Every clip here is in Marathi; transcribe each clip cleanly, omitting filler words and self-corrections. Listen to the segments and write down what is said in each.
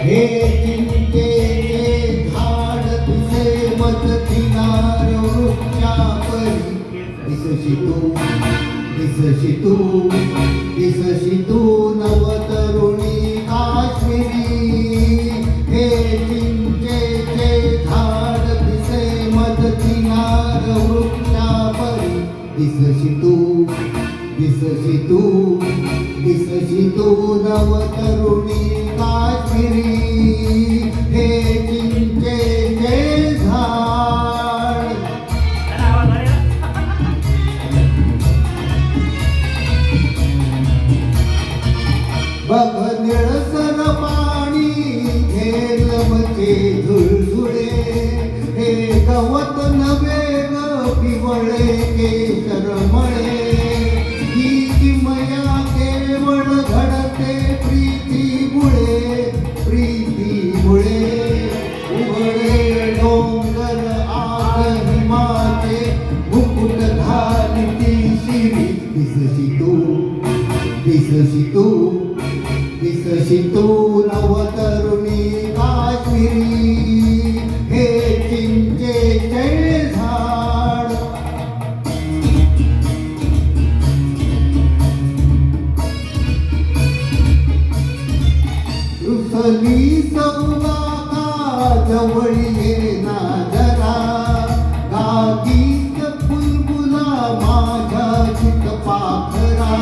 हे चिंतेचे झाड तुझे मत किनार वृक्षापरी दिसशी तू दिसशी तू दिसशी तू नवतरुणी काश्मीरी हे चिंतेचे झाड तुझे मत किनार वृक्षापरी दिसशी तू दिसशी तू दिसशी तू नवतरुणी काश्मीरी हे चिंचेचे झाड बघ निळसर पाणी घेरलमचे झुळझुळे हे गवत नवे ग पिवळे केशरमळे ही किमया केवळ घडते प्रीतीमुळे उघडे डोंगर आग हिमाचे मुकुट घालती शिरी दिसशी तू दिसशी तू दिसशी तू नवतरुणी काश्मीरी हे चिंचेचे झाड रुसली सौदा जवळी ये ना जरा गागीत बुलबुला माझ्या चित पाखरा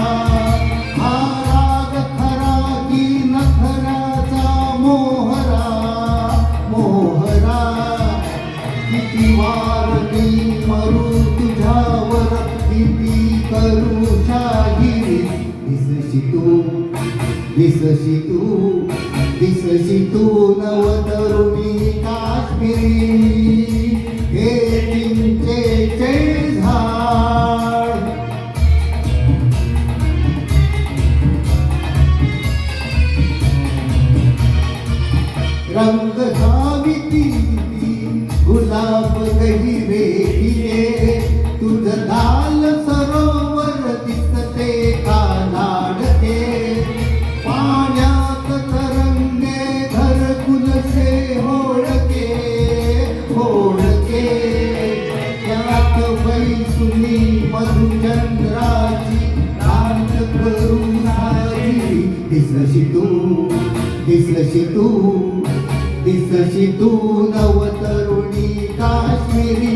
हा राग खरा की नखराचा मोहरा किती वार मी मरू तुझ्यावर किती करू शाहिरी दिसशी तू दिसशी तू दिसशी तू नवतरुणी काश्मीरी हे चिंचेचे झाड रंग साविती गुलाब गहिरे हिरे तुझ लाल सरोवर दिसते का लाडके पाण्यात तरंगे घरकुलसे होडके त्यात बैसुनी मधुचंद्राची नाट करू नारी दिसशी तू दिसशी तू नवतरुणी काश्मीरी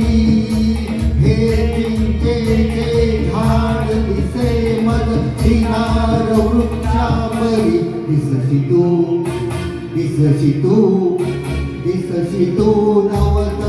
हे चिंचेचे झाड दिसे मद किनार वृक्षापरी दिसशी तू दिसशी तू नवतरुणी